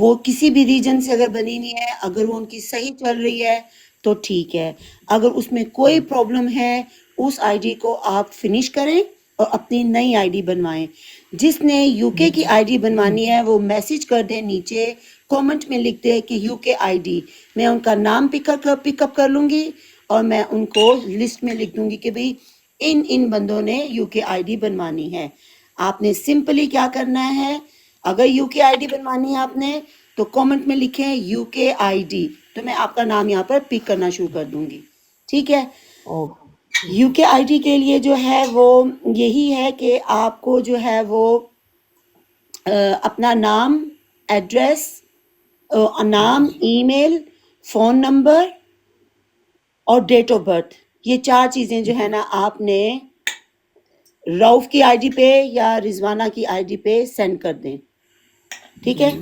वो किसी भी रीजन से अगर बनी हुई है, अगर वो उनकी सही चल रही है तो ठीक है। अगर उसमें कोई प्रॉब्लम है, उस आईडी को आप फिनिश करें और अपनी नई आईडी बनवाएं। जिसने यूके की आईडी बनवानी है वो मैसेज कर दे, नीचे कमेंट में लिख दे कि यूके आईडी। मैं उनका नाम पिकअप कर लूंगी और मैं उनको लिस्ट में लिख दूंगी कि भाई इन इन बंदों ने यूके आईडी बनवानी है। आपने सिंपली क्या करना है, अगर यूके आईडी बनवानी है आपने तो कमेंट में लिखें यूके आईडी, तो मैं आपका नाम यहाँ पर पिक करना शुरू कर दूंगी। ठीक है। ओके यूके आईडी के लिए जो है वो यही है कि आपको जो है वो अपना नाम, एड्रेस, नाम, ईमेल, फोन नंबर और डेट ऑफ बर्थ, ये 4 चीजें जो है ना आपने रऊफ की आईडी पे या रिजवाना की आईडी पे सेंड कर दें। ठीक है।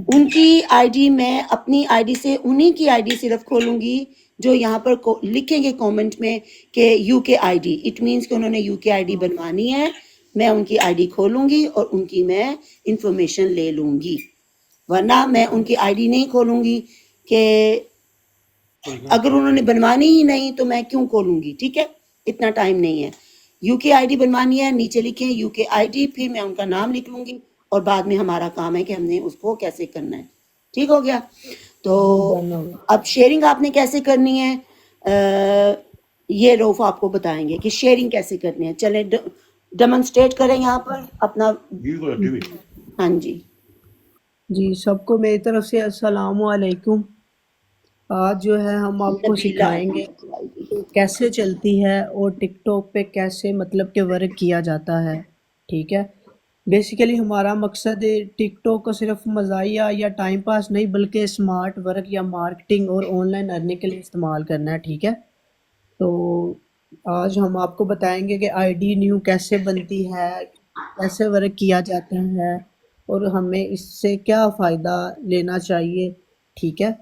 उनकी आईडी मैं अपनी आईडी से, उन्हीं की आईडी सिर्फ खोलूंगी जो यहाँ पर लिखेंगे कमेंट में कि यूके आईडी, इट मीन्स कि उन्होंने यूके आईडी बनवानी है। मैं उनकी आईडी खोलूंगी और उनकी मैं इंफॉर्मेशन ले लूंगी, वरना मैं उनकी आईडी नहीं खोलूंगी कि अगर उन्होंने बनवानी ही नहीं तो मैं क्यों खोलूंगी। ठीक है, इतना टाइम नहीं है। यूके आईडी बनवानी है, नीचे लिखें यूके आईडी, फिर मैं उनका नाम लिख लूंगी और बाद में हमारा काम है कि हमने उसको कैसे करना है। ठीक हो गया। तो अब शेयरिंग आपने कैसे करनी है, ये रऊफ आपको बताएंगे कि शेयरिंग कैसे करनी है। चले डेमोन्स्ट्रेट करें यहाँ पर अपना। हाँ जी जी, सबको मेरी तरफ से अस्सलाम वालेकुम। आज जो है हम आपको सिखाएंगे कि कैसे चलती है और टिकटॉक पे कैसे मतलब के वर्क किया जाता है। ठीक है, बेसिकली हमारा मकसद है टिकटॉक को सिर्फ मज़ाहिया या टाइम पास नहीं बल्कि स्मार्ट वर्क या मार्केटिंग और ऑनलाइन अर्निंग के लिए इस्तेमाल करना है। ठीक है, तो आज हम आपको बताएंगे कि आईडी न्यू कैसे बनती है, कैसे वर्क किया जाता है और हमें इससे क्या फ़ायदा लेना चाहिए। ठीक है,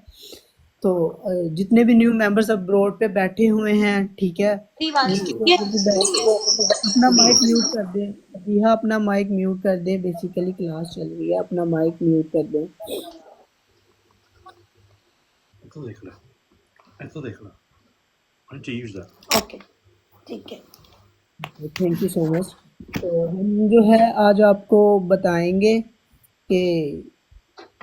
तो जितने भी न्यू मेंबर्स अब्रॉड पे बैठे हुए हैं, ठीक है, नीचे वाले भी अपना माइक म्यूट कर दें। अभी हाँ, अपना माइक म्यूट कर दें, बेसिकली क्लास चल रही है, अपना माइक म्यूट कर दें। ओके ठीक है। Thank you so much. तो हम जो है आज आपको बताएंगे कि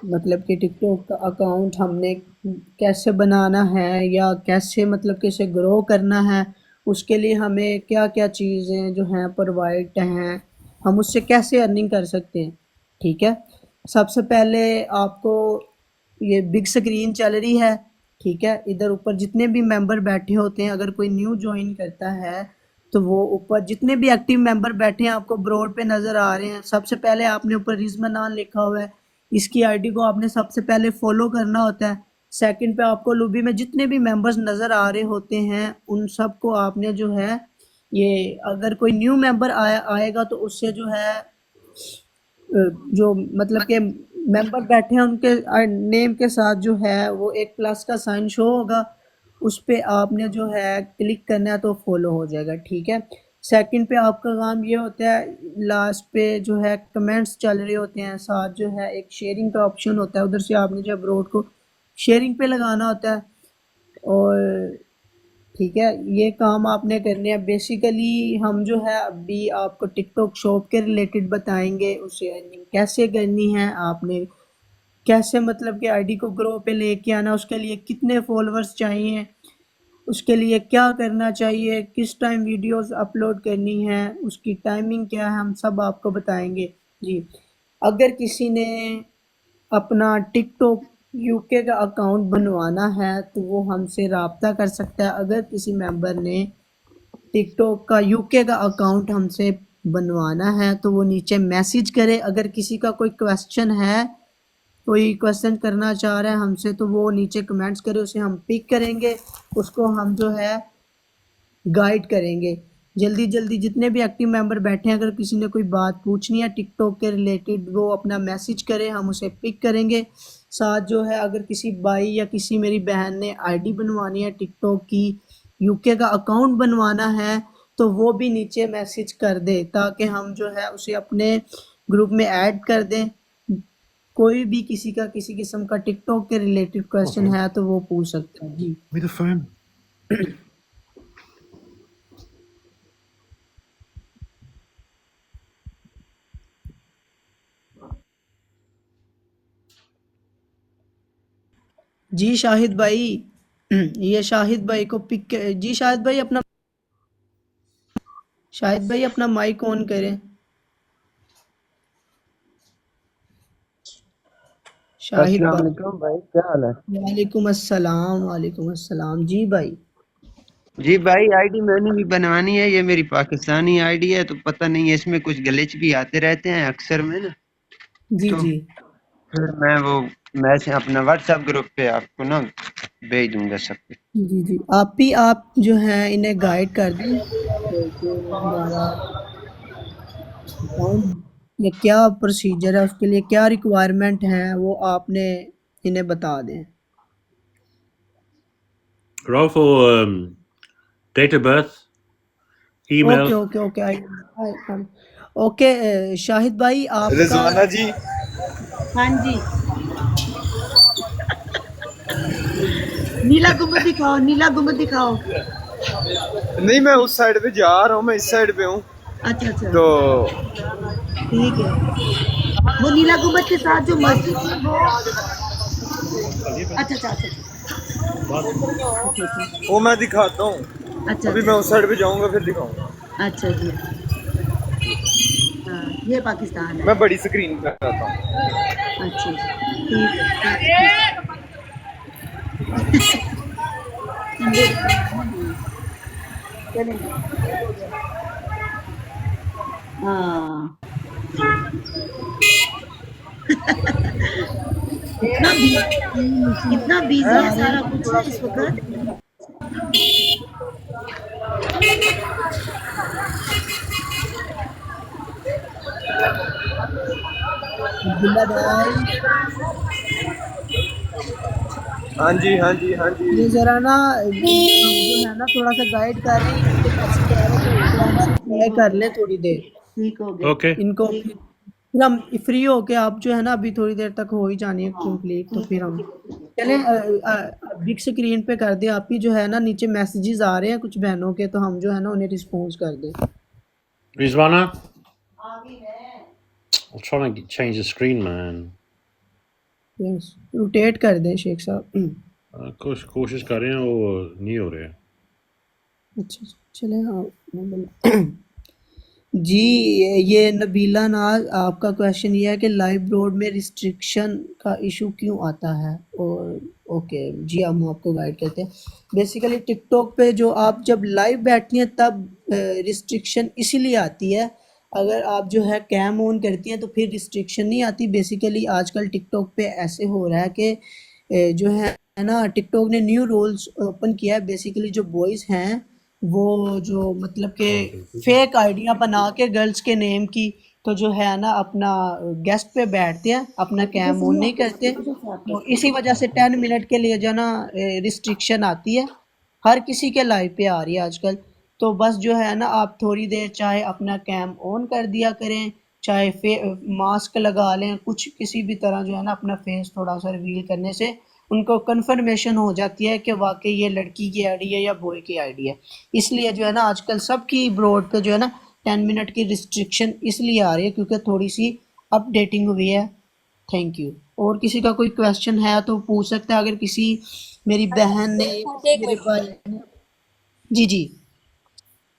मतलब कि टिकटॉक का अकाउंट हमने कैसे बनाना है या कैसे मतलब कि इसे ग्रो करना है। उसके लिए हमें क्या क्या चीज़ें जो हैं प्रोवाइड हैं, हम उससे कैसे अर्निंग कर सकते हैं। ठीक है, सबसे पहले आपको ये बिग स्क्रीन चल रही है। ठीक है, इधर ऊपर जितने भी मेंबर बैठे होते हैं, अगर कोई न्यू ज्वाइन करता है तो वो ऊपर जितने भी एक्टिव मेंबर बैठे हैं आपको ब्रोड पे नज़र आ रहे हैं। सबसे पहले आपने ऊपर रिजवान लिखा हुआ है, इसकी आईडी को आपने सबसे पहले फॉलो करना होता है। सेकंड पे आपको लॉबी में जितने भी मेंबर्स नज़र आ रहे होते हैं उन सबको आपने जो है ये, अगर कोई न्यू मेंबर आएगा तो उससे जो है जो मतलब के मेंबर बैठे हैं उनके नेम के साथ जो है वो एक प्लस का साइन शो होगा, उस पे आपने जो है क्लिक करना है तो फॉलो हो जाएगा। ठीक है, सेकंड पे आपका काम ये होता है, लास्ट पे जो है कमेंट्स चल रहे होते हैं, साथ जो है एक शेयरिंग का ऑप्शन होता है, उधर से आपने जो ब्रोड को शेयरिंग पे लगाना होता है। और ठीक है, ये काम आपने करने हैं। बेसिकली हम जो है अभी आपको टिकटॉक शॉप के रिलेटेड बताएंगे, उसे अर्निंग कैसे करनी है, आपने कैसे मतलब कि आईडी को ग्रो पे लेके आना, उसके लिए कितने फॉलोअर्स चाहिए, उसके लिए क्या करना चाहिए, किस टाइम वीडियोस अपलोड करनी है, उसकी टाइमिंग क्या है, हम सब आपको बताएंगे। जी, अगर किसी ने अपना टिकटॉक यूके का अकाउंट बनवाना है तो वो हमसे रब्ता कर सकता है। अगर किसी मेंबर ने टिकटॉक का यूके का अकाउंट हमसे बनवाना है तो वो नीचे मैसेज करे। अगर किसी का कोई क्वेश्चन है, कोई क्वेश्चन करना चाह रहा है हमसे, तो वो नीचे कमेंट्स करे, उसे हम पिक करेंगे, उसको हम जो है गाइड करेंगे। जल्दी जल्दी जितने भी एक्टिव मेंबर बैठे हैं, अगर किसी ने कोई बात पूछनी है टिकटॉक के रिलेटेड वो अपना मैसेज करे, हम उसे पिक करेंगे। साथ जो है अगर किसी भाई या किसी मेरी बहन ने आईडी बनवानी है टिकटॉक की, यूके का अकाउंट बनवाना है, तो वो भी नीचे मैसेज कर दे ताकि हम जो है उसे अपने ग्रुप में ऐड कर दें। कोई भी किसी का किसी किस्म का टिकटॉक के रिलेटेड क्वेश्चन है तो वो पूछ सकता है जी। With the phone. जी शाहिद भाई, ये शाहिद भाई को पिक जी शाहिद भाई अपना माइक ऑन करें। शाहिद अस्सलाम भाई, वालेकुम भाई, क्या हाल है? वालेकुम अस्सलाम जी भाई। जी भाई, आईडी मैंने भी बनवानी है। ये मेरी पाकिस्तानी आईडी है, तो पता नहीं है, इसमें कुछ ग्लिच भी आते रहते हैं अक्सर में ना। जी तो जी फिर मैं वो मैसेज अपना व्हाट्सएप ग्रुप पे आपको ना भेज दूंगा सब कुछ। जी जी, आप जो है इन्हें गाइड कर दें तो जो हमारा अकाउंट या क्या प्रोसीजर है, उसके लिए क्या रिक्वायरमेंट है, वो आपने इन्हें बता दें। Raffle, date of birth, email. Okay okay okay okay Shahid भाई आपका रिजवाना जी, हाँ जी, नीला गुम्बद दिखाओ, नीला गुम्बद दिखाओ। नहीं मैं उस साइड पे जा रहा हूँ, मैं इस साइड पे हूँ। अच्छा अच्छा, तो ठीक है। वो नीला गुम्बद के साथ जो मस्जिद है वो, अच्छा अच्छा अच्छा अच्छा अच्छा वो मैं दिखाता हूँ। अच्छा अभी अच्छा मैं उस साइड पे जाऊंगा फिर दिखाऊंगा। अच्छा जी, हाँ ये पाकिस्तान है। मैं बड़ी स्क्रीन पे आता हूँ। अच्छा जी, ठीक है ठीक है ठीक संडे को बनाना है। चलेंगे, हो गया। हाँ, इतना इतना बिजी है सारा कुछ इस वक्त। अब्दुल्ला भाई, हाँ जी हाँ जी हाँ जी। ये जरा ना जो है ना थोड़ा सा गाइड कर रहे हैं, इनके मैसेज आ रहे हैं तो इनको हमसे ठीक ट्राई हो कर गया, लें थोड़ी देर। ठीक हो गया, Okay. इनको फिर हम फ्री होके आप जो है ना अभी थोड़ी देर तक हो ही जानी है हाँ कंप्लीट, तो ठीक फिर है हम ठीक है ठीक है, चलें। ओके। बिग स्क्रीन पे कर दें, आप ही जो है ना नीचे मैसेजेस आ रहे हैं कुछ बहनों के, तो हम जो है ना उन्हें रिस्पॉन्स कर दें। Rizwana? I'm trying to change the screen, man. Rotate कर दें शेख साहब। कोशिश कर रहे हैं, वो नहीं हो रहे। अच्छा चले हाँ जी। ये नबीला नाज, आपका क्वेश्चन ये है कि लाइव ब्रॉड में रिस्ट्रिक्शन का इशू क्यों आता है। और ओके जी, हम आपको गाइड करते हैं। बेसिकली टिकटॉक पे जो आप जब लाइव बैठती हैं तब रिस्ट्रिक्शन इसीलिए आती है। अगर आप जो है कैम ऑन करती हैं तो फिर रिस्ट्रिक्शन नहीं आती। बेसिकली आजकल टिकटॉक पे ऐसे हो रहा है कि जो है ना टिकटॉक ने न्यू रूल्स ओपन किया है। बेसिकली जो बॉयज़ हैं वो जो मतलब कि फेक आइडिया बना के गर्ल्स के नेम की, तो जो है ना अपना गेस्ट पे बैठते हैं, अपना कैम ऑन नहीं करते। तो इसी वजह से 10 मिनट के लिए जो ना रिस्ट्रिक्शन आती है, हर किसी के लाइव पे आ रही है आजकल। तो बस जो है ना आप थोड़ी देर चाहे अपना कैम ऑन कर दिया करें, चाहे मास्क लगा लें, कुछ किसी भी तरह जो है ना अपना फेस थोड़ा सा रिवील करने से उनको कंफर्मेशन हो जाती है कि वाकई ये लड़की की आईडी है या बॉय की आईडी है। इसलिए जो है ना आजकल सबकी ब्रॉड पे जो है ना 10 मिनट की रिस्ट्रिक्शन इसलिए आ रही है क्योंकि थोड़ी सी अपडेटिंग हुई है। Thank you. और किसी का कोई क्वेश्चन है तो पूछ सकता है। अगर किसी मेरी बहन ने मुझे एक मेरे मिनट, भाई ने जी जी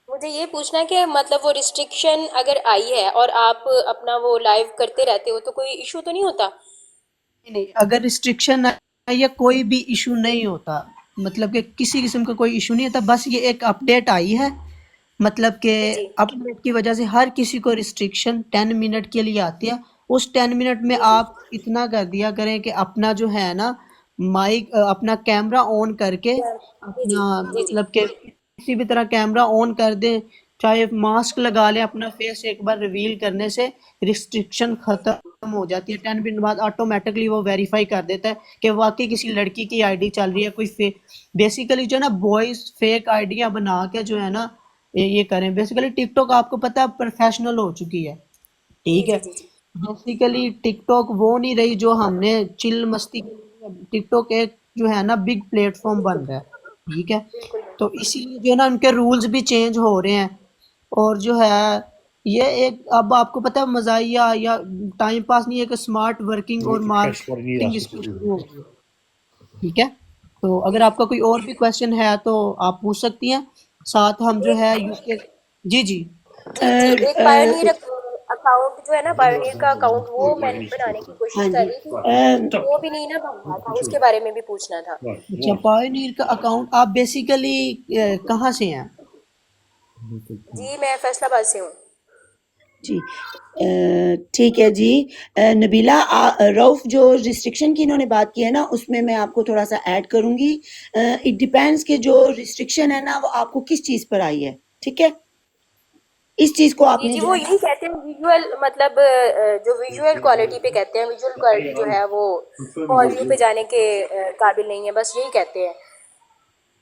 मुझे ये पूछना है कि मतलब वो रिस्ट्रिक्शन अगर आई है और आप अपना वो लाइव करते रहते हो तो कोई इशू तो नहीं होता? नहीं, अगर रिस्ट्रिक्शन है या कोई भी इशू नहीं होता, मतलब कि किसी किस्म का कोई इशू नहीं होता। बस ये एक अपडेट आई है, मतलब कि जी अपडेट की वजह से हर किसी को रिस्ट्रिक्शन 10 मिनट के लिए आती है। उस 10 मिनट में जी जी आप इतना कर दिया करें कि अपना जो है ना माइक अपना कैमरा ऑन करके जी जी अपना जी जी। मतलब कि किसी भी तरह कैमरा ऑन कर दें, चाहे मास्क लगा लें, अपना फेस एक बार रिवील करने से रिस्ट्रिक्शन खत्म हो जाती है। 10 मिनट बाद ऑटोमेटिकली वो वेरीफाई कर देता है कि वाकई किसी लड़की की आईडी चल रही है। कोई बेसिकली जो है ना बॉयज फेक आइडिया बना के जो है ना ये करें। बेसिकली टिकटॉक आपको पता है प्रोफेशनल हो चुकी है, जी ठीक जी है। जी जी बेसिकली टिकटॉक वो नहीं रही जो हमने चिल मस्ती के लिए, टिकटॉक एक जो है ना बिग प्लेटफॉर्म बन रहा है, ठीक है। बिल्कुल तो इसीलिए जो है ना उनके रूल्स भी चेंज हो रहे हैं, और जो है ये एक, अब आपको पता है मजाया या टाइम पास नहीं है कि स्मार्ट वर्किंग और Press what you marketing asked इस us पे to do. शुरू हो गई है, ठीक है। तो अगर जी। आपका कोई और भी क्वेश्चन है तो आप पूछ सकती हैं, साथ हम जो है एक यूके। जी जी। जी, एक पायोनियर अकाउंट जो है ना, पायोनियर का अकाउंट वो मैंने बनाने की हाँ कोशिश कर जी। रही थी, अ, वो भी नहीं ना बन रहा था, उसके बारे में भी पूछना था। Right. अच्छा, One. पायोनियर का अकाउंट आप बेसिकली कहाँ से हैं? जी, मैं फैसलाबाद से हूँ। जी। ठीक है जी। नबीला, रऊफ जो रिस्ट्रिक्शन की इन्होंने बात की है ना, उसमें मैं आपको थोड़ा सा ऐड करूंगी। इट डिपेंड्स कि जो रिस्ट्रिक्शन है ना वो आपको किस चीज़ पर आई है, ठीक है। इस चीज़ को जी आपने जी, जो वो है यही ना, कहते हैं विजुअल, मतलब जो विजुअल क्वालिटी पे कहते हैं, विजुअल क्वालिटी जो है वो ऑडियो पे जाने के काबिल नहीं है, बस यही कहते हैं।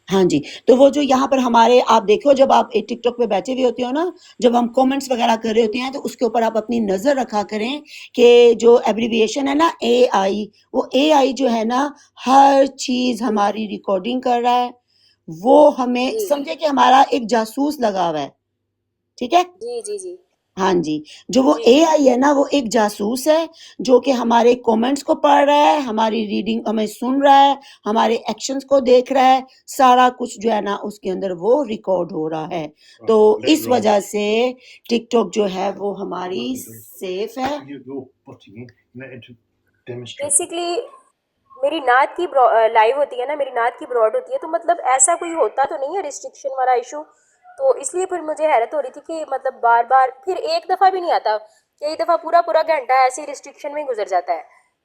हाँ जी। तो वो जो यहाँ पर हमारे, आप देखो जब आप टिकटॉक पे बैठे हुए होते हो ना, जब हम कमेंट्स वगैरह कर रहे होते हैं तो उसके ऊपर आप अपनी नज़र रखा करें कि जो एब्रिविएशन है ना एआई, वो एआई जो है ना हर चीज़ हमारी रिकॉर्डिंग कर रहा है। वो हमें जी समझे कि हमारा एक जासूस लगा हुआ है, ठीक है। जी जी जी हाँ जी, जो वो जी जी एआई है ना वो एक जासूस है, जो कि हमारे कमेंट्स को पढ़ रहा है, हमारी रीडिंग हमें सुन रहा है, हमारे एक्शंस को देख रहा है, सारा कुछ जो है ना उसके अंदर वो रिकॉर्ड हो रहा है। Right. तो Let इस roll. वजह से टिकटॉक जो है वो हमारी सेफ है। You're putting in. Let it demonstrate. Basically मेरी नात की लाइव होती है ना, मेरी नात की ब्रॉड होती है, तो मतलब ऐसा कोई होता तो नहीं है रिस्ट्रिक्शन वाला इशू। तो इसलिए फिर मुझे हैरत हो रही थी कि मतलब बार बार फिर एक दफ़ा भी नहीं आता, कई दफ़ा पूरा पूरा घंटा ऐसे ही रिस्ट्रिक्शन में ही गुजर जाता है।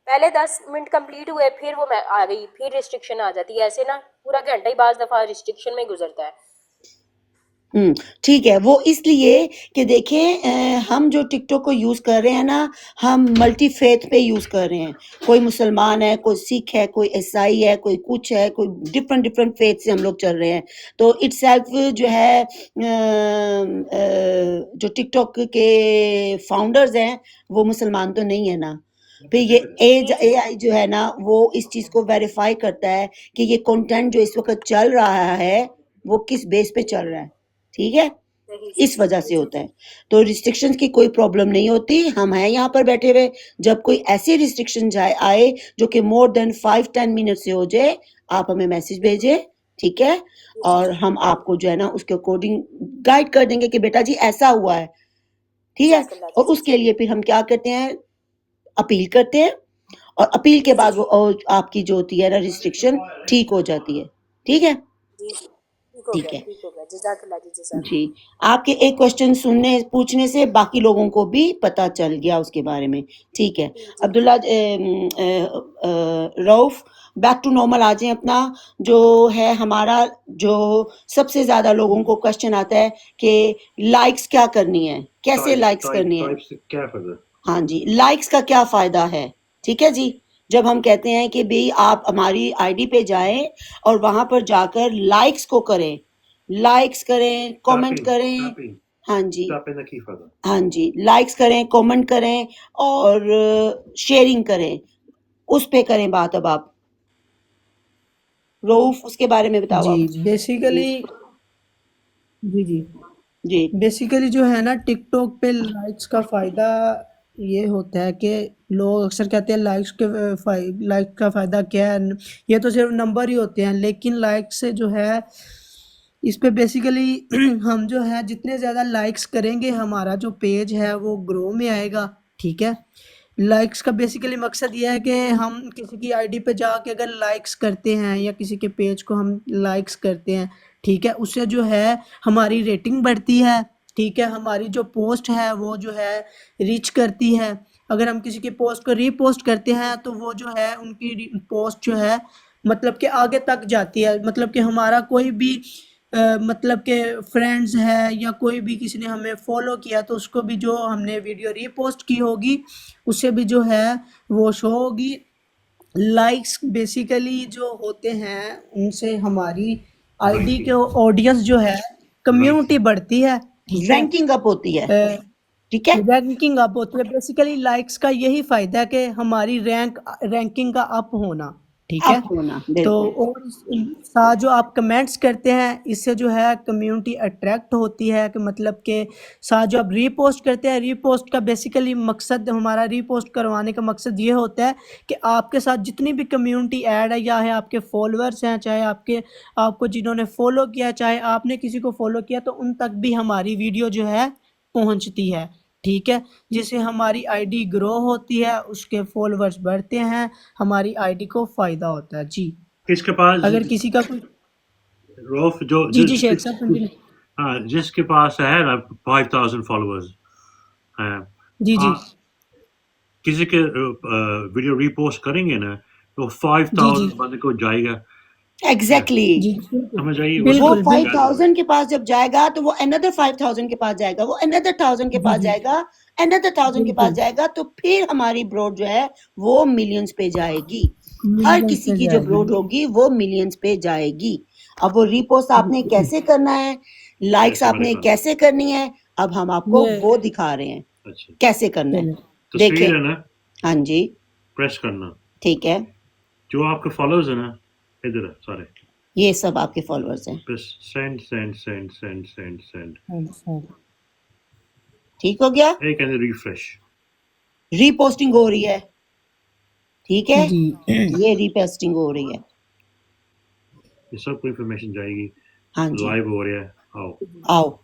पहले 10 मिनट कंप्लीट हुए, फिर वो मैं आ गई, फिर रिस्ट्रिक्शन आ जाती है, ऐसे ना पूरा घंटा ही बाज़ दफ़ा रिस्ट्रिक्शन में ही गुजरता है। ठीक है, वो इसलिए कि देखें हम जो टिकटॉक को यूज़ कर रहे हैं ना, हम मल्टी फेथ पे यूज़ कर रहे हैं। कोई मुसलमान है, कोई सिख है, कोई ईसाई है, कोई कुछ है, कोई डिफरेंट डिफरेंट फेथ से हम लोग चल रहे हैं। तो इटसेल्फ जो है जो टिकटॉक के फाउंडर्स हैं वो मुसलमान तो नहीं है ना। फिर ये एज जी जी एआई जो है ना वो इस चीज़ को वेरीफाई करता है कि ये कंटेंट जो इस वक्त चल रहा है वो किस बेस पे चल रहा है, ठीक है। सही इस सही वजह जी से जी होता है। तो रिस्ट्रिक्शंस की कोई प्रॉब्लम नहीं होती, हम हैं यहाँ पर बैठे हुए। जब कोई ऐसी रिस्ट्रिक्शन आए जो कि मोर देन 5-10 मिनट से हो जाए, आप हमें मैसेज भेजें, ठीक है। जी जी और हम आपको जो है ना उसके अकॉर्डिंग गाइड कर देंगे कि बेटा जी ऐसा हुआ है, ठीक है। जज़ाकल्लाह और जी जी उसके लिए फिर हम क्या करते हैं, अपील करते हैं, और अपील के जी जी बाद वो आपकी जो होती है ना रिस्ट्रिक्शन ठीक हो जाती है, ठीक है। जी जी, ठीक है ठीक हो गया, जज़ाकल्लाह जी, जी। जज़ाकल्लाह। आपके एक क्वेश्चन सुनने पूछने से बाकी लोगों को भी पता चल गया उसके बारे में, ठीक है। जी जी Abdullah Rauf, back to normal आ जाएं अपना। जो है हमारा, जो सबसे ज़्यादा लोगों को क्वेश्चन आता है कि लाइक्स क्या करनी है, कैसे लाइक्स करनी है। Careful. हाँ जी, लाइक्स का क्या फ़ायदा है? ठीक है जी। जब हम कहते हैं कि भई आप हमारी आईडी पे जाएँ और वहाँ पर जाकर लाइक्स को करें, लाइक्स करें, कमेंट Tapping. करें। Tapping. हाँ जी, Tapping the key further. हाँ जी, लाइक्स करें, कमेंट करें और शेयरिंग करें, उस पे करें बात अब आप। रऊफ, उसके बारे में बताओ जी आप। जी, बेसिकली, जी जी, जी। बेसिकली जो है ना टिकटॉक पे लाइक्स का फ़ायदा ये होता है कि लोग अक्सर कहते हैं लाइक का फ़ायदा क्या है, ये तो सिर्फ नंबर ही होते हैं, लेकिन लाइक से जो है इस पे बेसिकली हम जो है जितने ज़्यादा लाइक्स करेंगे हमारा जो पेज है वो ग्रो में आएगा, ठीक है। लाइक्स का बेसिकली मकसद ये है कि हम किसी की आईडी पे जाके अगर लाइक्स करते हैं या किसी के पेज को हम लाइक्स करते हैं, ठीक है, उससे जो है हमारी रेटिंग बढ़ती है, ठीक है, हमारी जो पोस्ट है वो जो है रीच करती है। अगर हम किसी की पोस्ट को रीपोस्ट करते हैं तो वो जो है उनकी पोस्ट जो है मतलब कि आगे तक जाती है, मतलब कि हमारा कोई भी मतलब कि फ्रेंड्स है या कोई भी किसी ने हमें फॉलो किया तो उसको भी जो हमने वीडियो रीपोस्ट की होगी उससे भी जो है वो शो होगी। लाइक्स बेसिकली जो होते हैं उनसे हमारी आईडी के ऑडियंस जो है कम्युनिटी बढ़ती है, ठीक है। रैंकिंग अप होती है। ठीक है, रैंकिंग अप होती है बेसिकली। लाइक्स का यही फायदा है कि हमारी रैंकिंग का अप होना, ठीक है। अप होना, तो बिल्कुल। और साथ जो आप कमेंट्स करते हैं इससे जो है कम्युनिटी अट्रैक्ट होती है, कि मतलब के साथ जो आप रीपोस्ट करते हैं, रीपोस्ट का बेसिकली मकसद, हमारा रीपोस्ट करवाने का मकसद ये होता है कि आपके साथ जितनी भी कम्युनिटी ऐड है, या है आपके फॉलोअर्स हैं, चाहे आपको जिन्होंने फॉलो किया, चाहे आपने किसी को फॉलो किया, तो उन तक भी हमारी वीडियो जो है पहुंचती है, ठीक है। जिससे हमारी आईडी ग्रो होती है, उसके फॉलोअर्स बढ़ते हैं, हमारी आईडी को फायदा होता है जी। इसके पास अगर किसी का कोई रौफ जो जी जी शेख साहब कंटिन्यू। हाँ, जिसके पास है ना 5000 फॉलोअर्स हैं, जी जी आप किसी के वीडियो रीपोस्ट करेंगे ना तो जी 5000 जी बंदे को जाएगा, एग्जैक्टली, जी समझ आइए, वो बिल्कुल बिल्कुल 5000 के पास जब जाएगा तो वो अनदर 5000 के पास जाएगा, वो अनदर 1000 के जी पास जी जाएगा, अनदर 1000 के पास बिल्कुल जाएगा, तो फिर हमारी ब्रॉड जो है वो मिलियंस पे जाएगी। हर मिलियंस किसी पे की जो जाएगी। ब्रॉड होगी वो मिलियंस पे जाएगी। अब वो रीपोस्ट आपने कैसे करना है, लाइक्स ऐसे मेरे आपने पास कैसे करनी है, अब हम आपको ये वो दिखा रहे हैं अच्छा कैसे करना है। चलो तस्वीर देखें, है ना, हाँ जी, प्रेस करना, ठीक है, जो आपके फॉलोअर्स है ना इधर है सारे, ये सब आपके फॉलोअर्स हैं, बस send send send send send send, अच्छा ठीक हो गया, एक है रिफ्रेश, रीपोस्टिंग हो रही है, ठीक है, जी ये रीपोस्टिंग हो रही है, ये सबको इंफॉर्मेशन जाएगी, हाँ जी, लाइव हो रहा है, आओ, आओ,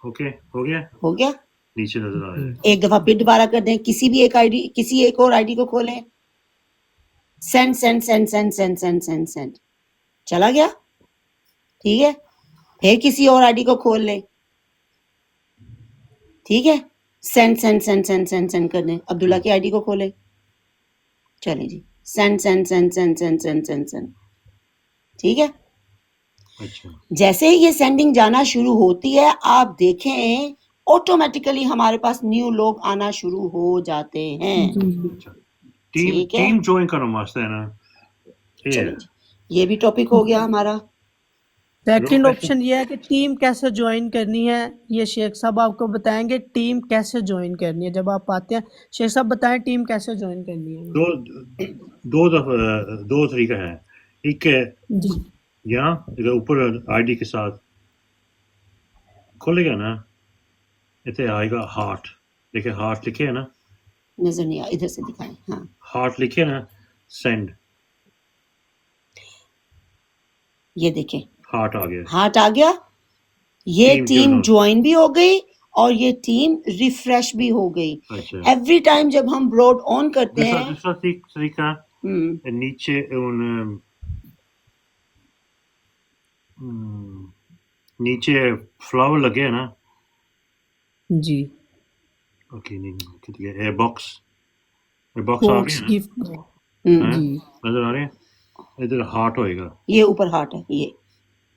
ओके हो गया, हो गया। नीचे नजर आ रहा है, एक दफा फिर दोबारा कर दें, किसी भी एक आईडी, किसी एक और आईडी को खोलें, send send send send send send send send, चला गया, ठीक है। फिर किसी और आईडी को खोल लें, ठीक है, send send send send send send कर दें। अब्दुल्ला की आईडी को खोलें, चलें जी, send send send send send send send send, ठीक है। अच्छा जैसे ही ये सेंडिंग जाना शुरू होती है, आप देखें ऑटोमेटिकली हमारे पास न्यू लोग आना शुरू हो जाते हैं, जी जी अच्छा, टीम ठीक है। टीम ज्वाइन करना वास्ते है ना, ये चलें जी, ये भी टॉपिक हो गया हमारा। सेकंड ऑप्शन ये है कि टीम कैसे ज्वाइन करनी है। ये शेख साहब आपको बताएंगे टीम कैसे ज्वाइन करनी है। जब आप आते हैं, शेख साहब बताएं टीम कैसे ज्वाइन करनी है। दो दो तरीका है, एक है जी यहाँ इधर ऊपर आईडी के साथ खोलेगा ना, इतने आएगा हार्ट, देखिए हार्ट लिखे है ना, नजर नहीं आया, इधर से दिखाएं, हाँ, हार्ट लिखे ना, सेंड, ये देखें, हार्ट आ गया, हार्ट आ गया, ये टीम टीम join ज्वाइन भी हो गई और ये टीम रिफ्रेश भी हो गई। अच्छा, एवरी टाइम जब हम ब्रॉड ऑन करते दूसरा हैं, दूसरा तरीका नीचे उन नीचे फ्लावर लगे है ना, जी ओके नहीं कितने बॉक्स आ गया बॉक्स ना, गिफ्ट हैं? जी नजर आ रहे हैं, इधर हार्ट होएगा, ये ऊपर हार्ट है, ये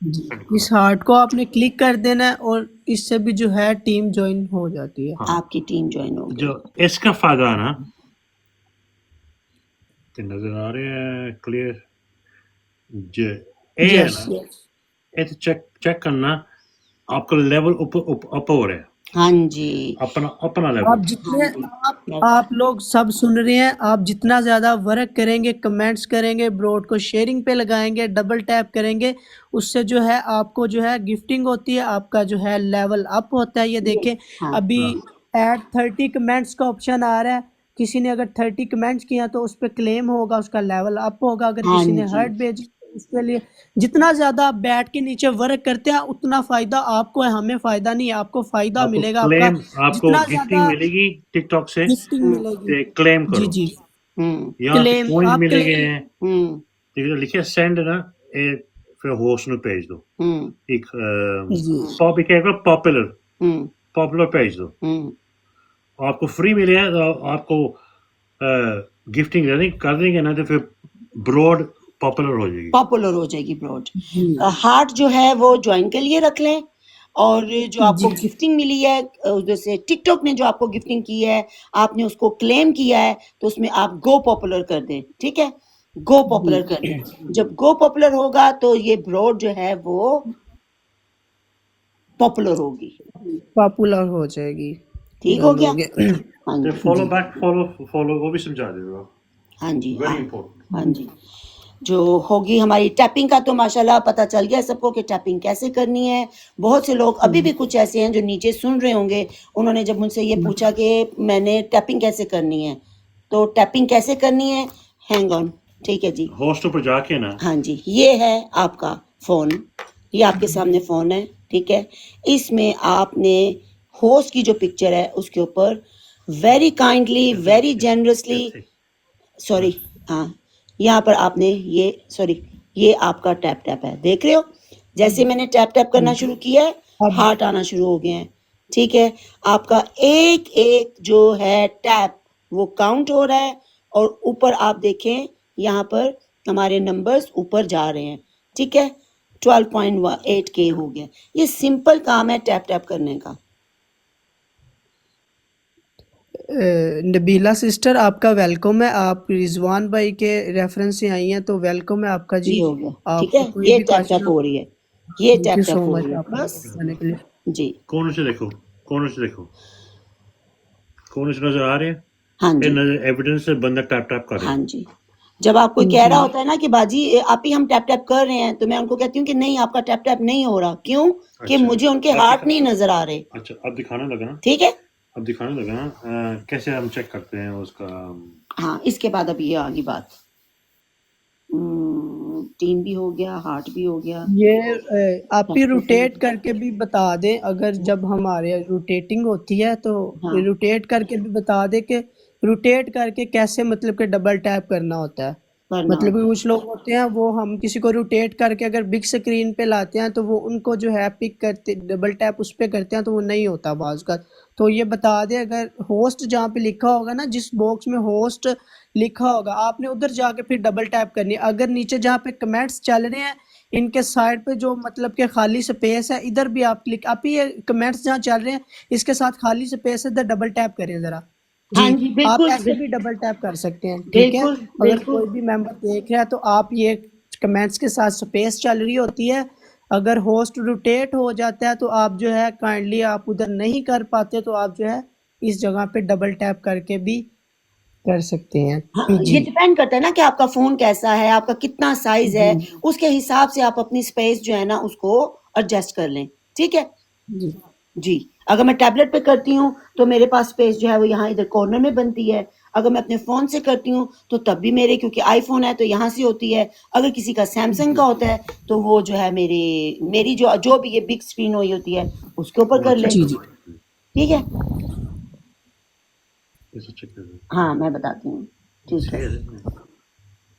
जी। इस हार्ट को आपने क्लिक कर देना है और इससे भी जो है टीम ज्वाइन हो जाती है। हाँ, आपकी टीम ज्वाइन हो गई। जो इसका फायदा है ना, कि नजर आ रहे हैं क्लियर, जो ए है यस ना, ये तो चेक करना आपका लेवल अप हो रहा है, हाँ जी, अपना अपना आप लेवल, जितने आप लोग सब सुन रहे हैं, आप जितना ज़्यादा वर्क करेंगे, कमेंट्स करेंगे, ब्रॉड को शेयरिंग पे लगाएंगे, डबल टैप करेंगे, उससे जो है आपको जो है गिफ्टिंग होती है, आपका जो है लेवल अप होता है। ये देखें हाँ, अभी ऐड 30 कमेंट्स का ऑप्शन आ रहा है। किसी ने अगर 30 कमेंट्स किया तो उस पर क्लेम होगा, उसका लेवल अप होगा। अगर हाँ किसी ने जी, हर्ट भेजी तो उसके लिए जितना ज़्यादा आप बैठ के नीचे वर्क करते हैं उतना फ़ायदा आपको है, हमें फ़ायदा नहीं है। आपको फ़ायदा आपको मिलेगा, आपका क्लेम, आपको जितना गिफ्टिंग ज़्यादा मिलेगी टिकटॉक से, गिफ्टिंग मिलेगी। क्लेम जी करो, जी यहाँ पे क्लेम पॉइंट आप मिलेंगे क्लेम हैं, हम्म ठीक है, लिखे सेंड ना, ये फिर होस्ट में भेज दो, एक जी पॉपुलर हम्म पॉपुलर भेज दो, आपको फ्री मिले हैं तो आपको गिफ्टिंग कर देंगे ना, तो फिर ब्रॉड पॉपुलर हो जाएगी, पॉपुलर हो जाएगी ब्रॉड। जी हार्ट जो है वो ज्वाइन के लिए रख लें, और जो आपको जी गिफ्टिंग मिली है, जैसे टिकटॉक ने जो आपको गिफ्टिंग की है, आपने उसको क्लेम किया है, तो उसमें आप गो पॉपुलर कर दें, ठीक है, गो पॉपुलर कर दें। जब गो पॉपुलर होगा तो ये ब्रॉड जो है वो पॉपुलर होगी, पॉपुलर हो जाएगी। ठीक हो गया। डालोगे। हाँ तो जी फॉलो बैक फॉलो वो भी समझा देगा, हाँ जी वेरी हाँ इंपॉर्टेंट। हाँ जी। जो होगी हमारी टैपिंग का तो माशाल्लाह पता चल गया सबको कि टैपिंग कैसे करनी है। बहुत से लोग अभी भी कुछ ऐसे हैं जो नीचे सुन रहे होंगे, उन्होंने जब मुझसे ये पूछा कि मैंने टैपिंग कैसे करनी है, तो टैपिंग कैसे करनी है, हैंग ऑन, ठीक है जी। होस्ट पर जाके ना, हाँ जी, ये है आपका फ़ोन, ये आपके सामने फ़ोन है, ठीक है। इसमें आपने होस्ट की जो पिक्चर है उसके ऊपर वेरी काइंडली, वेरी जेनरसली, कैसे सॉरी, हाँ, यहाँ पर आपने ये, सॉरी, ये आपका टैप टैप है, देख रहे हो। जैसे मैंने टैप टैप करना शुरू किया है, अब हार्ट आना शुरू हो गए हैं, ठीक है। आपका एक एक जो है टैप वो काउंट हो रहा है, और ऊपर आप देखें यहाँ पर हमारे नंबर्स ऊपर जा रहे हैं, ठीक है। 12.8K हो गया। ये सिंपल काम है टैप टैप करने का। नबीला सिस्टर आपका वेलकम है, आप रिजवान भाई के रेफरेंस से आई हैं तो वेलकम है आपका जी। जी हो गया, ठीक आपको है। कोई ये भी टैप क्वेश्चन टैप हो रही है, ये थैंक टैप यू टैप सो हो मच रही है, आपको बस बताने के लिए। जी। कौन से देखो, कौन से देखो, कौन से नजर आ रहे हैं, हाँ ये जी नजर एविडेंस से बंदा टैप टैप कर रहा हाँ है। जी। जब आप कोई कह जी रहा होता है ना कि बाजी आप ही हम टैप टैप कर रहे हैं, तो मैं उनको कहती हूँ कि नहीं, आपका टैप टैप नहीं हो रहा। क्यों? कि अच्छा, मुझे उनके अब हार्ट नहीं नजर आ रहे, अच्छा अब दिखाने लगा ना, ठीक है। अब दिखाने लगा ना, कैसे हम चेक करते हैं उसका। हाँ, इसके बाद अब ये आगे बात, टीम भी हो गया, हार्ट भी हो गया। ये आप ही रोटेट करके भी बता दें, अगर जब हमारे रोटेटिंग होती है तो हाँ रोटेट करके भी बता दें कि रोटेट करके कैसे मतलब कि डबल टैप करना होता है। करना मतलब कि होता कुछ लोग होते हैं वो हम किसी को रोटेट करके अगर बिग स्क्रीन पे लाते हैं तो वो उनको जो है पिक करते डबल टैप उस पे करते हैं तो वो नहीं होता बाज का। तो ये बता दें, अगर होस्ट जहाँ पे लिखा होगा ना, जिस बॉक्स में होस्ट लिखा होगा आपने उधर जाके फिर डबल टैप करनी है। अगर नीचे जहाँ पे कमेंट्स चल रहे हैं इनके साइड पे जो मतलब कि खाली स्पेस है इधर भी आप क्लिक, आप ही ये कमेंट्स जहाँ चल रहे हैं इसके साथ खाली स्पेस है, इधर डबल टैप करें जरा हाँ जी। जी, आप बिल्कुल ऐसे भी डबल टैप कर सकते हैं, ठीक है। बिल्कुल अगर बिल्कुल। कोई भी मेंबर देख रहा है तो आप ये कमेंट्स के साथ स्पेस चल रही होती है, अगर होस्ट रोटेट हो जाता है तो आप जो है काइंडली आप उधर नहीं कर पाते तो आप जो है इस जगह पे डबल टैप करके भी कर सकते हैं हाँ, जी। ये डिपेंड करता है ना कि आपका फोन कैसा है, आपका कितना साइज है, जी उसके हिसाब से आप अपनी स्पेस जो है ना उसको एडजस्ट कर लें, ठीक है जी जी। अगर मैं टैबलेट पे करती हूँ तो मेरे पास स्पेस जो है वो यहाँ इधर कॉर्नर में बनती है। अगर मैं अपने फ़ोन से करती हूँ तो तब भी मेरे, क्योंकि आईफोन है तो यहाँ से होती है। अगर किसी का सैमसंग का होता है तो वो जो है मेरी जो जो भी ये बिग स्क्रीन हुई होती है उसके ऊपर कर ले, जी जी ठीक है। इसे चेक कर, हाँ, मैं बताती हूँ, ठीक है। सही है।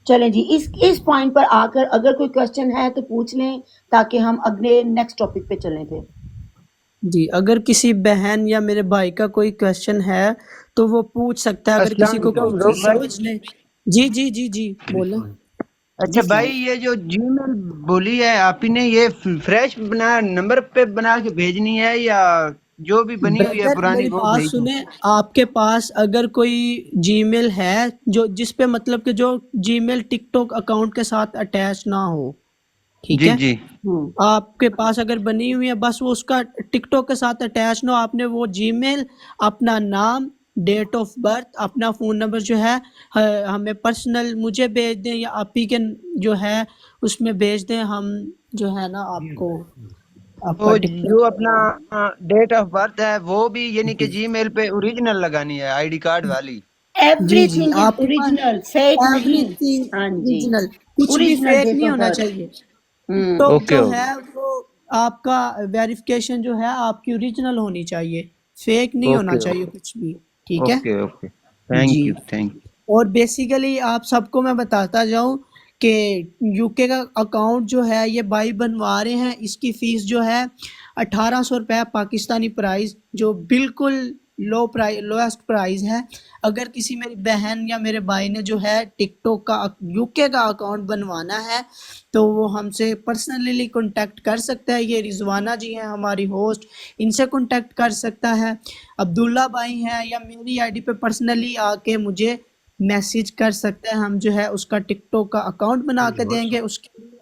चलें जी, इस पॉइंट पर आकर अगर कोई क्वेश्चन है तो पूछ लें, ताकि हम अगले नेक्स्ट टॉपिक पे चलें फिर। जी। अगर किसी बहन या मेरे भाई का कोई क्वेश्चन है तो वो पूछ सकता है, अगर अस्सलाम किसी को वालेकुम कुछ रोब भाई। समझने। जी जी जी जी बोले अच्छा जी भाई, सर। ये जो जीमेल बोली है आप ही ने, ये फ्रेश बना नंबर पे बना के भेजनी है या जो भी बनी हुई है ब्रदर पुरानी मेरी वो बात भेज दूं? सुने, आपके पास अगर कोई जीमेल है जो जिस पे मतलब कि जो जीमेल टिकटॉक अकाउंट के साथ अटैच ना हो, ठीक जी है। जी। आपके पास अगर बनी हुई है बस वो उसका टिकटॉक के साथ अटैच ना हो, आपने वो जीमेल अपना नाम, डेट ऑफ बर्थ, अपना फ़ोन नंबर जो है हमें पर्सनल मुझे भेज दें या आप ही के जो है उसमें भेज दें, हम जो है ना आपको आपका तो टिकटॉक। जो अपना डेट ऑफ बर्थ है वो भी यानी कि जीमेल पे ओरिजिनल लगानी है, आईडी कार्ड वाली? जी जी एवरीथिंग इज आपके पास ओरिजिनल, फेक नहीं। एवरीथिंग हाँ जी, ओरिजिनल, कुछ भी ओरिजिनल फेक डेट नहीं ऑफ होना बर्थ। चाहिए। टिकटॉक ओके जो ओके है वो आपका वेरिफिकेशन जो है आपकी ओरिजिनल होनी चाहिए, फेक नहीं होना ओके चाहिए कुछ भी, ठीक है ओके ओके। जी। Thank you. और बेसिकली आप सबको मैं बताता जाऊं कि यूके का अकाउंट जो है ये भाई बनवा रहे हैं, इसकी फ़ीस जो है 1800 रुपये पाकिस्तानी प्राइस, जो बिल्कुल लोएस्ट प्राइस है। अगर किसी मेरी बहन या मेरे भाई ने जो है टिकटॉक का यूके का अकाउंट बनवाना है तो वो हमसे पर्सनली कांटेक्ट कर सकता है। ये रिजवाना जी हैं हमारी होस्ट, इनसे कांटेक्ट कर सकता है। अब्दुल्ला भाई हैं या मेरी आईडी पे पर्सनली आके मुझे मैसेज कर सकते हैं, हम जो है उसका टिकटॉक का अकाउंट बना के देंगे। उसके लिए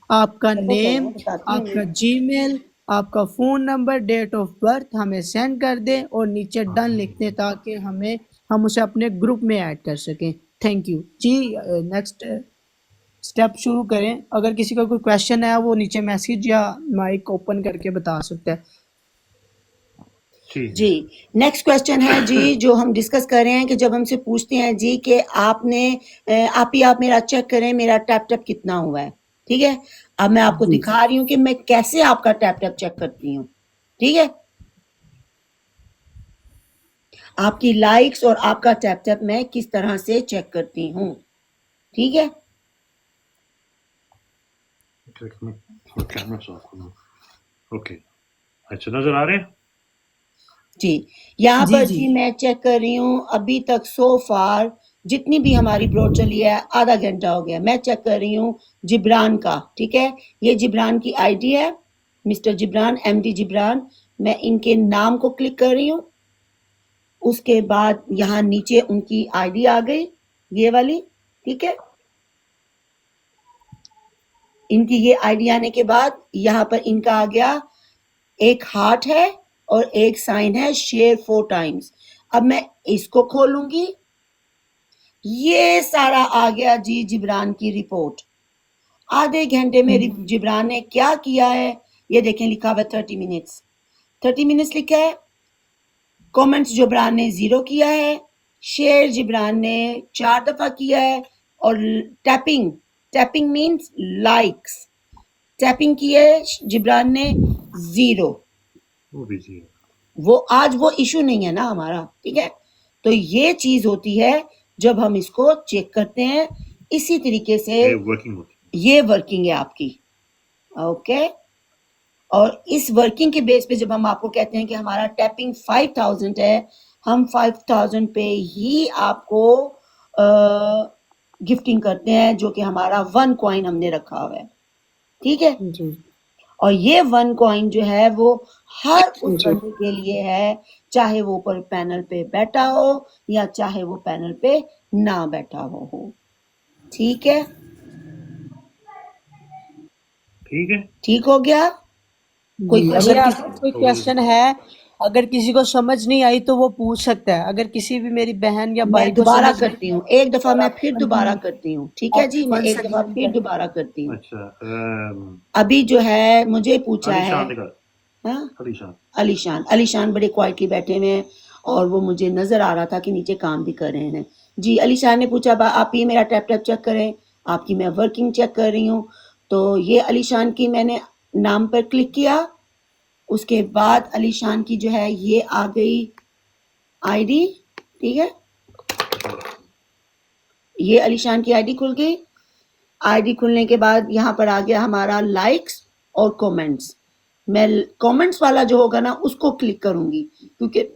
आपका पता चला, नेम, बताती हूँ आपका जीमेल, आपका phone number, date of birth हमें सेंड कर दें और नीचे डन लिख दें ताकि हम उसे अपने ग्रुप में ऐड कर सकें। थैंक यू जी। नेक्स्ट स्टेप शुरू करें। अगर किसी का कोई क्वेश्चन है वो नीचे मैसेज या माइक ओपन करके बता सकता है। ठीक है। जी, नेक्स्ट क्वेश्चन है जी जो हम डिस्कस कर रहे हैं कि जब हमसे पूछते हैं जी कि आप मेरा चेक करें मेरा टैप टैप कितना हुआ है। ठीक है, अब मैं आपको जी। दिखा रही हूँ कि मैं कैसे आपका टैप टैप चेक करती हूँ। ठीक है, आपकी लाइक्स और आपका टैप टैप मैं किस तरह से चेक करती हूँ। ठीक है, कैमरा ऑफ करो। ओके, अच्छा नजर आ रहे हैं? जी यहाँ जी पर जी जी मैं चेक कर रही हूँ अभी तक सो फार जितनी भी हमारी ब्रॉड चली है आधा घंटा हो गया। मैं चेक कर रही हूँ जिब्रान का। ठीक है, ये जिब्रान की आईडी है, मिस्टर जिब्रान, एमडी जिब्रान। मैं इनके नाम को क्लिक कर रही हूँ, उसके बाद यहाँ नीचे उनकी आईडी आ गई, ये वाली। ठीक है, इनकी ये आईडी आने के बाद यहाँ पर इनका आ गया एक हार्ट है और एक साइन है शेयर 4 टाइम्स। अब मैं इसको खोलूंगी, ये सारा आ गया जी जिब्रान की रिपोर्ट। आधे घंटे में जिब्रान ने क्या किया है ये देखें, लिखा हुआ 30 मिनट्स, 30 मिनट्स लिखा है। कमेंट्स जिब्रान ने 0 किया है, शेयर जिब्रान ने 4 दफा किया है और tapping, tapping means likes, tapping की है जिब्रान ने 0। वो बिजी है। वो आज वो इशू नहीं है ना हमारा। ठीक है, तो ये चीज होती है जब हम इसको चेक करते हैं। इसी तरीके से ये वर्किंग होती है। ये वर्किंग है आपकी। ओके, और इस वर्किंग के बेस पे जब हम आपको कहते हैं कि हमारा टैपिंग 5000 है, हम 5000 पे ही आपको गिफ्टिंग करते हैं, जो कि हमारा 1 कॉइन हमने रखा हुआ है। ठीक है, जी और ये 1 कॉइन जो है वो हर उस बंदे के लिए है, चाहे वो ऊपर पैनल पे बैठा हो या चाहे वो पैनल पे ना बैठा हो। ठीक है, ठीक है। ठीक हो गया। कोई जी। क्वेश्चन अगर किसी किसी को कोई क्वेश्चन है, अगर किसी को समझ नहीं आई तो वो पूछ सकता है। अगर किसी भी मेरी बहन या भाई मैं को दोबारा समझ करती नहीं हूँ, एक दफा और मैं आप फिर दोबारा करती हूँ। ठीक है जी, मैं एक दफा फिर दोबारा करती हूँ। अच्छा, अभी जो है मुझे पूछा है अलीशान दिखा। हाँ? अलीशान। अलीशान बड़े क्वाइटली बैठे हुए हैं और वो मुझे नजर आ रहा था कि नीचे काम भी कर रहे हैं जी। अलीशान ने पूछा आप ये मेरा टैप टैप चेक करें, आपकी मैं वर्किंग चेक कर रही हूँ। तो ये अलीशान की मैंने नाम पर क्लिक किया, उसके बाद अलीशान की जो है ये आ गई आईडी। ठीक है, ये अलीशान की आईडी खुल गई। आईडी खुलने के बाद यहाँ पर आ गया हमारा लाइक्स और कमेंट्स। मैं कमेंट्स वाला जो होगा ना उसको क्लिक करूंगी, क्योंकि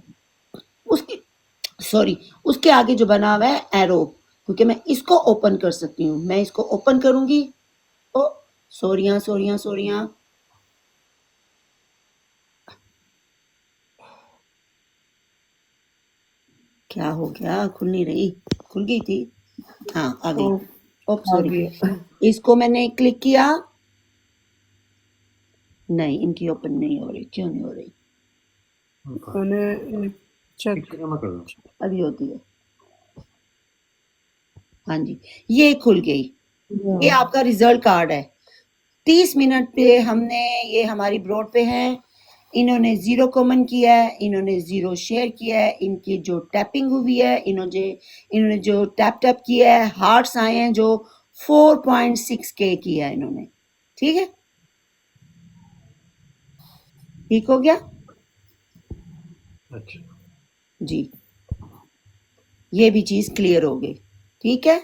उसके आगे जो बना हुआ है एरो, क्योंकि मैं इसको ओपन कर सकती हूँ। मैं इसको ओपन करूंगी। ओ सोरियां क्या हो गया, खुल नहीं रही, खुल गई थी, हाँ आ गई। ओप सॉरी, इसको मैंने क्लिक किया, नहीं इनकी ओपन नहीं हो रही, क्यों नहीं हो रही? चेक अभी होती है, हाँ जी, ये खुल गई। ये आपका रिजल्ट कार्ड है। 30 मिनट पे हमने, ये हमारी ब्रॉड पे हैं, इन्होंने 0 कमेंट किया है, इन्होंने 0 शेयर किया है, इनकी जो टैपिंग हुई है, इन्होंने जो टैप टैप किया है, हार्ट्स आए हैं जो 4.6K किया है इन्होंने। ठीक है, ठीक हो गया अच्छा जी, ये भी चीज क्लियर हो गई। ठीक है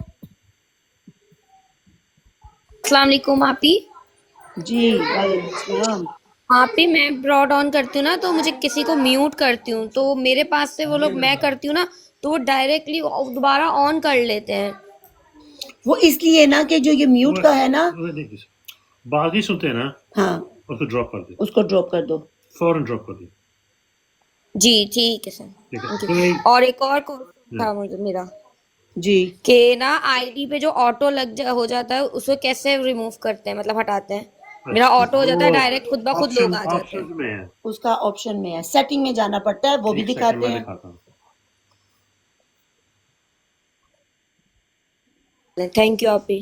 अस्सलाम वालेकुम आपी। जी, वालेकुम सलाम। आपी मैं ब्रॉड ऑन करती हूँ ना तो मुझे किसी को म्यूट करती हूँ तो मेरे पास से वो लोग, मैं करती हूँ ना तो वो डायरेक्टली दोबारा ऑन कर लेते हैं। वो इसलिए ना कि जो ये म्यूट का है ना, बात ही सुनते हैं ना, हाँ उसको ड्रॉप कर दे, उसको ड्रॉप कर दो, फौरन ड्रॉप कर दे। जी ठीक है सर। ठीक है, Okay. और एक और क्वेश्चन था मुझे मेरा जी। कि ना आईडी पे जो ऑटो हो जाता है उसको कैसे रिमूव करते हैं, मतलब हटाते हैं? मेरा ऑटो हो जाता है वो डायरेक्ट, खुद ब खुद लोग आ जाते ऑप्शंस में है। उसका ऑप्शन में है, सेटिंग में जाना पड़ता है, वो भी एक सेकंड दिखाते में हैं। दिखाता हूँ। हैं। थैंक यू आपी।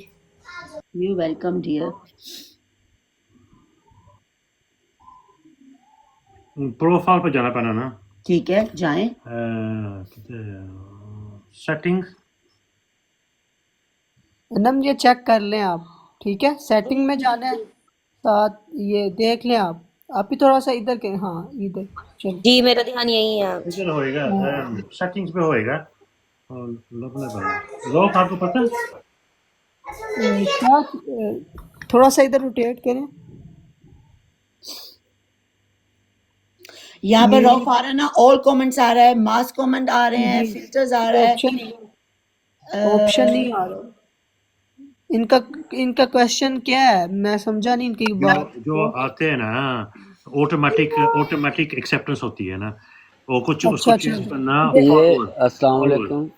You welcome dear. प्रोफाइल पर जाना पड़ा ना। ठीक है, जाएं। सेटिंग्स, नम ये चेक कर लें आप, ठीक है, सेटिंग में जाना है, साथ ये देख लें आप ही थोड़ा सा इधर के, हाँ इधर चल। जी मेरा ध्यान यही है। इधर होएगा, सेटिंग्स पे होएगा। और लॉक आपको पता है? क्या थोड़ा सा इधर रोटेट करें। यहाँ पर रॉफ आ रहा है ना, ऑल कमेंट्स आ रहा है, मास कमेंट आ रहे हैं, फिल्टर्स आ रहा है। ऑप्शन नहीं आ रहा। इनका क्वेश्चन क्या है, मैं समझा नहीं इनकी बात। जो आते हैं ना, ऑटोमेटिक एक्सेप्टेंस होती है ना, वो कुछ उसको अच्छा। चेंज करना। ये अस्सलाम वालेकुम,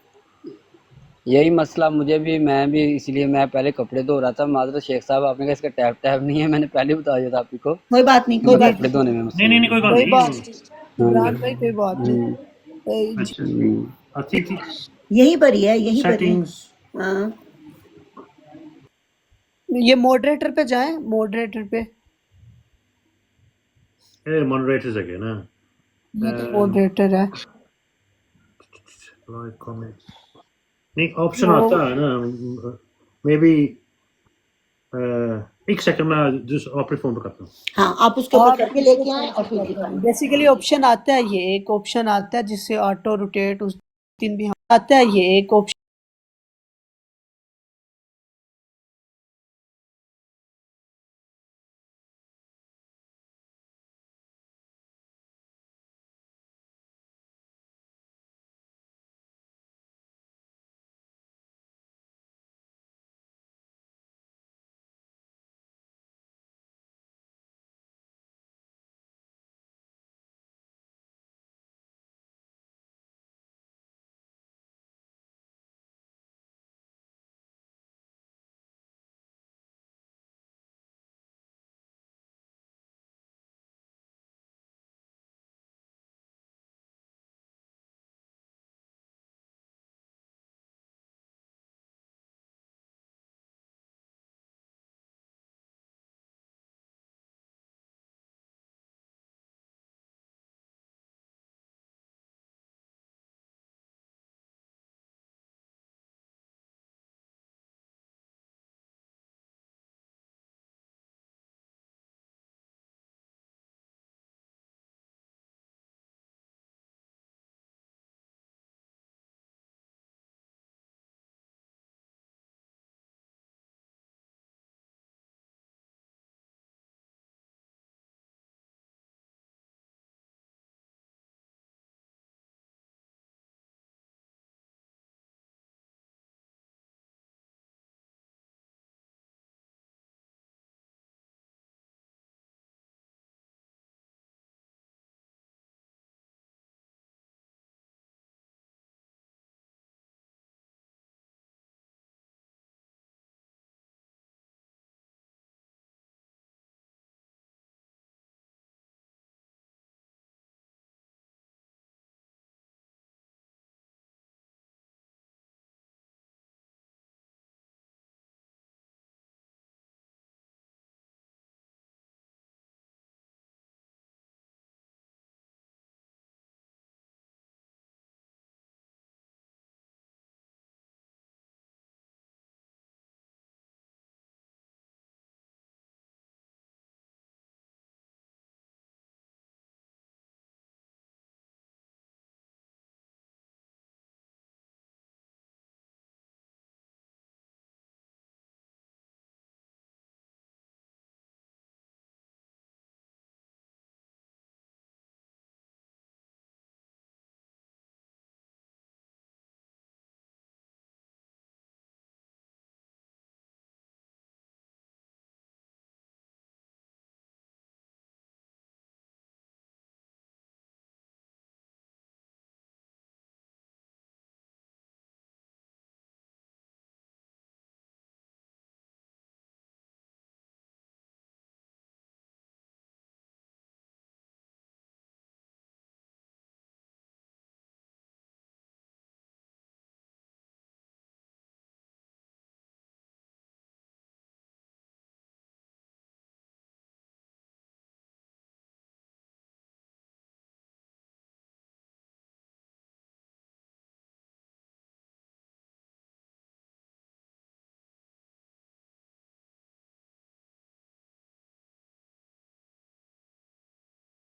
यही मसला मुझे भी, मैं भी इसलिए मैं पहले कपड़े धो रहा था। माजरत शेख साहब, आपने कहा इसका टैब नहीं है, मैंने पहले बता दिया था आपको। कोई बात नहीं, कोई बात कपड़े धोने में मसला नहीं कोई बात कोई नहीं। बात इमरान भाई, कोई बात नहीं। अच्छा ठीक यही पर ही है, यही पर ही। सेटिंग्स, हाँ, ये मॉडरेटर पे जाएं, मॉडरेटर पे। मॉडरेटर्स है ना, ये तो मॉडरेटर है। लाइक कमेंट्स नहीं, ऑप्शन आता है ना, मे बी। एक सेकंड में जिस अपने फोन पे करता हूँ। हाँ, आप उसके ऊपर करके लेके आए और फिर दिखाएं। बेसिकली ऑप्शन आता है, ये एक ऑप्शन आता है जिससे ऑटो रोटेट उस दिन भी आता है, ये एक ऑप्शन